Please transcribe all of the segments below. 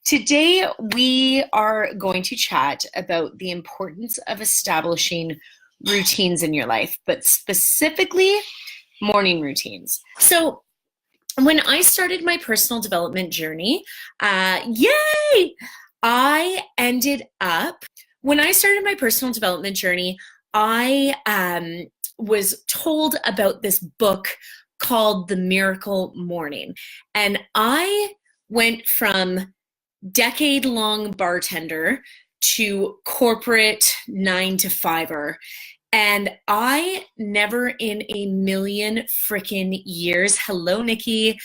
Today, we are going to chat about the importance of establishing routines in your life, but specifically morning routines. So, when I started my personal development journey, yay! I ended up, when I started my personal development journey, I was told about this book called The Miracle Morning. And I went from decade-long bartender to corporate 9 to 5er. And I never in a million freaking years, hello, Nikki,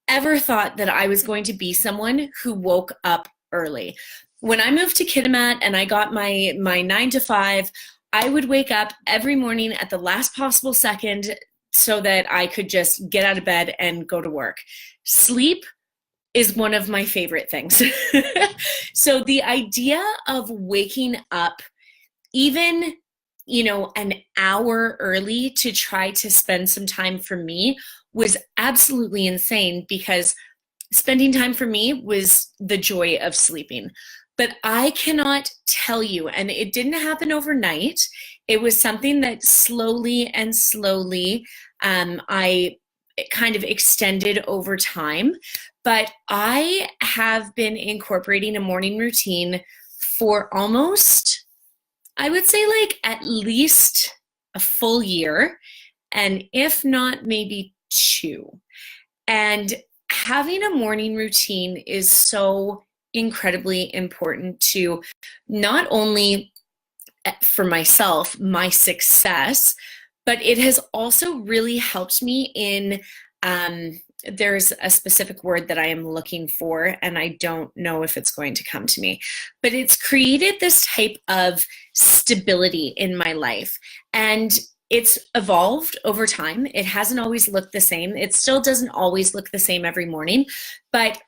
ever thought that I was going to be someone who woke up early. When I moved to Kitimat and I got my 9 to 5, I would wake up every morning at the last possible second so that I could just get out of bed and go to work. Sleep is one of my favorite things. So the idea of waking up even, an hour early to try to spend some time for me was absolutely insane, because spending time for me was the joy of sleeping. But I cannot tell you, and it didn't happen overnight. It was something that slowly and slowly I kind of extended over time. But I have been incorporating a morning routine for almost, I would say, like at least a full year, and if not, maybe two. And having a morning routine is so incredibly important to not only for myself, my success, but it has also really helped me in there's a specific word that I am looking for, and I don't know if it's going to come to me, but it's created this type of stability in my life. And it's evolved over time. It hasn't always looked the same. It still doesn't always look the same every morning, but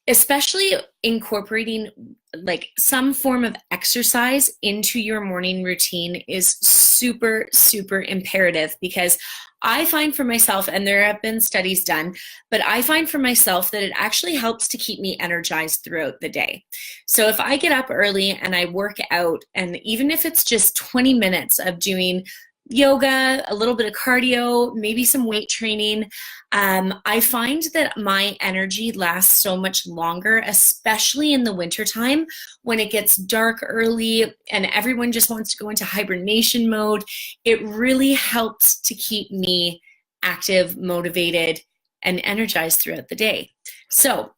especially incorporating like some form of exercise into your morning routine is super, super imperative, because I find for myself, and there have been studies done, but I find for myself that it actually helps to keep me energized throughout the day. So if I get up early and I work out, and even if it's just 20 minutes of doing yoga, a little bit of cardio, maybe some weight training, I find that my energy lasts so much longer, especially in the wintertime when it gets dark early and everyone just wants to go into hibernation mode. It really helps to keep me active, motivated, and energized throughout the day. So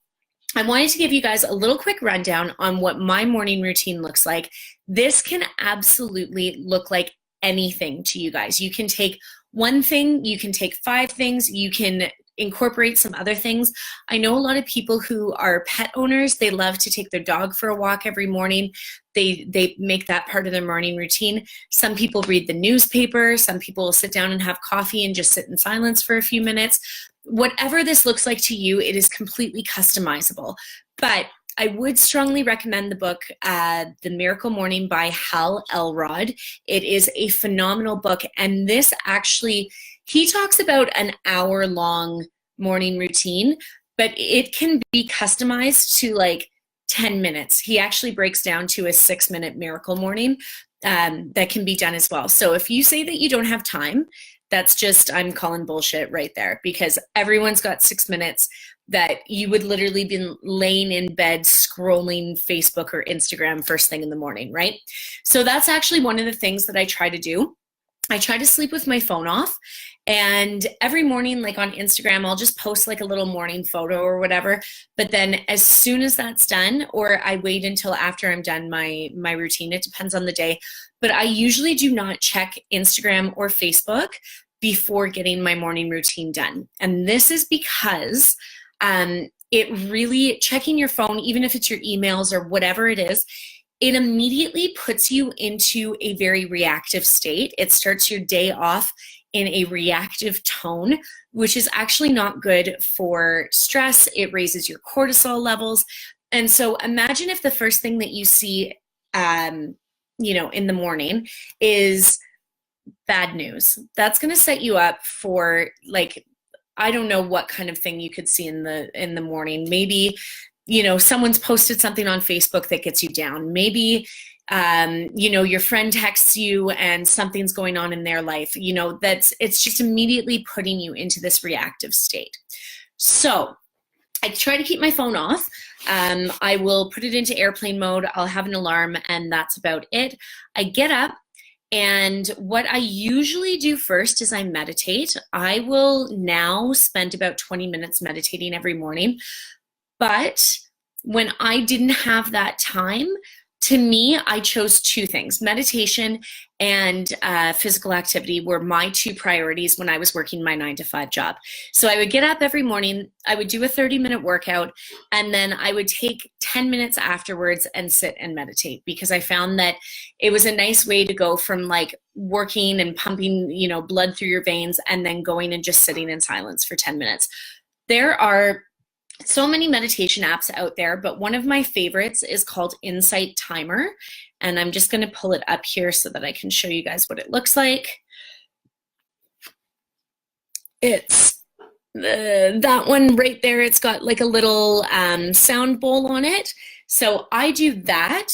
I wanted to give you guys a little quick rundown on what my morning routine looks like. This can absolutely look like anything to you guys. You can take one thing, you can take 5 things, you can incorporate some other things. I know a lot of people who are pet owners, they love to take their dog for a walk every morning. They make that part of their morning routine. Some people read the newspaper, some people will sit down and have coffee and just sit in silence for a few minutes. Whatever this looks like to you, it is completely customizable. But I would strongly recommend the book, The Miracle Morning by Hal Elrod. It is a phenomenal book. And this actually, he talks about an hour-long morning routine, but it can be customized to like 10 minutes. He actually breaks down to a 6-minute miracle morning that can be done as well. So if you say that you don't have time, that's just, I'm calling bullshit right there, because everyone's got 6 minutes that you would literally be laying in bed scrolling Facebook or Instagram first thing in the morning, right? So that's actually one of the things that I try to do. I try to sleep with my phone off, and every morning, like on Instagram, I'll just post like a little morning photo or whatever. But then as soon as that's done, or I wait until after I'm done my routine, it depends on the day, but I usually do not check Instagram or Facebook before getting my morning routine done. And this is because it really, checking your phone, even if it's your emails or whatever it is, it immediately puts you into a very reactive state. It starts your day off in a reactive tone, which is actually not good for stress. It raises your cortisol levels. And so imagine if the first thing that you see, in the morning is bad news. That's going to set you up for, like, I don't know what kind of thing you could see in the morning. Maybe someone's posted something on Facebook that gets you down. Maybe your friend texts you and something's going on in their life. It's just immediately putting you into this reactive state. So I try to keep my phone off. I will put it into airplane mode. I'll have an alarm, and that's about it. I get up, and what I usually do first is I meditate. I will now spend about 20 minutes meditating every morning. But when I didn't have that time, to me, I chose two things. Meditation and physical activity were my two priorities when I was working my 9-to-5 job. So I would get up every morning, I would do a 30-minute workout, and then I would take 10 minutes afterwards and sit and meditate, because I found that it was a nice way to go from like working and pumping, blood through your veins, and then going and just sitting in silence for 10 minutes. There are so many meditation apps out there, but one of my favorites is called Insight Timer. And I'm just going to pull it up here so that I can show you guys what it looks like. It's that one right there. It's got like a little sound bowl on it. So I do that.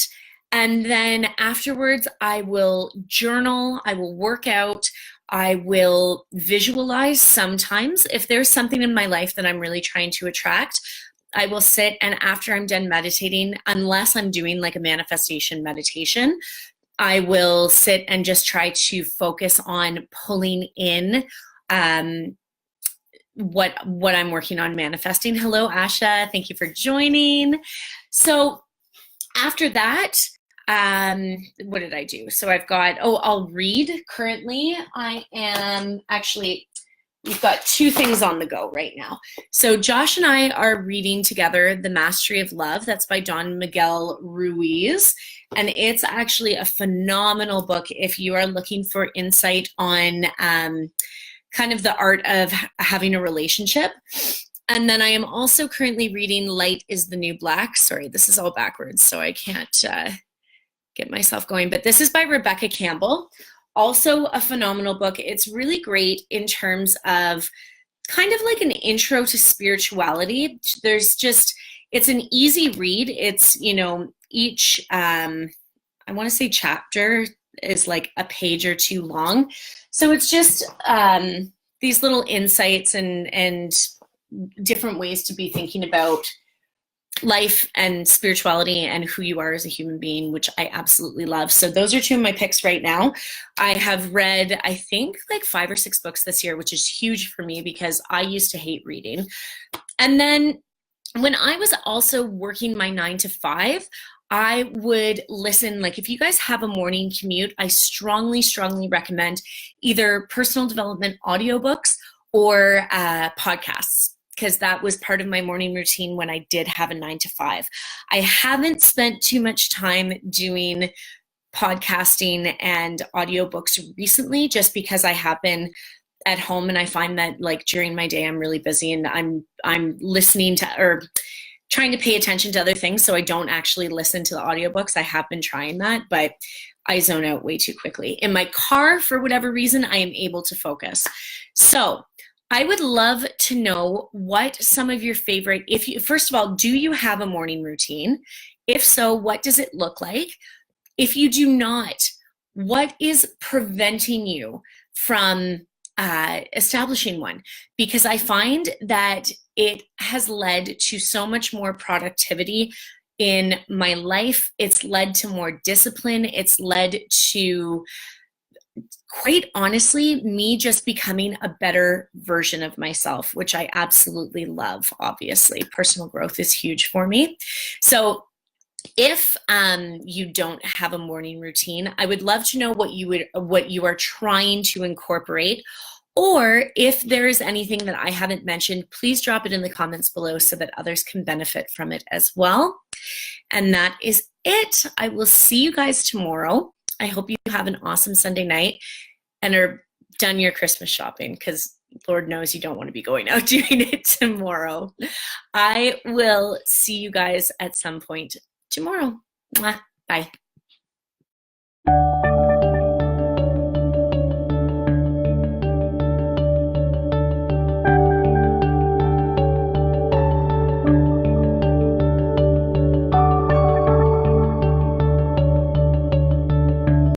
And then afterwards, I will journal, I will work out, I will visualize sometimes. If there's something in my life that I'm really trying to attract, I will sit, and after I'm done meditating, unless I'm doing like a manifestation meditation, I will sit and just try to focus on pulling in what I'm working on manifesting. Hello, Asha. Thank you for joining. So after that, what did I do? So I've got, I'll read currently. We've got two things on the go right now. So Josh and I are reading together The Mastery of Love. That's by Don Miguel Ruiz. And it's actually a phenomenal book if you are looking for insight on kind of the art of having a relationship. And then I am also currently reading Light is the New Black. Sorry, this is all backwards, so I can't get myself going. But this is by Rebecca Campbell. Also a phenomenal book. It's really great in terms of kind of like an intro to spirituality. It's an easy read. It's, each, I want to say chapter is like a page or two long. So it's just these little insights and different ways to be thinking about life and spirituality and who you are as a human being, which I absolutely love. So those are two of my picks right now. I have read, I think, like 5 or 6 books this year, which is huge for me because I used to hate reading. And then when I was also working my 9-to-5, I would listen, like if you guys have a morning commute, I strongly, strongly recommend either personal development audiobooks or podcasts, because that was part of my morning routine when I did have a 9-to-5. I haven't spent too much time doing podcasting and audiobooks recently, just because I have been at home, and I find that like during my day I'm really busy and I'm listening to or trying to pay attention to other things, so I don't actually listen to the audiobooks. I have been trying that, but I zone out way too quickly. In my car, for whatever reason, I am able to focus. So I would love to know what some of your favorite, first of all, do you have a morning routine? If so, what does it look like? If you do not, what is preventing you from establishing one? Because I find that it has led to so much more productivity in my life. It's led to more discipline. It's led to, quite honestly, me just becoming a better version of myself, which I absolutely love. Obviously, personal growth is huge for me. So if you don't have a morning routine, I would love to know what you are trying to incorporate. Or if there is anything that I haven't mentioned, please drop it in the comments below so that others can benefit from it as well. And that is it. I will see you guys tomorrow. I hope you have an awesome Sunday night and are done your Christmas shopping, because Lord knows you don't want to be going out doing it tomorrow. I will see you guys at some point tomorrow. Mwah. Bye.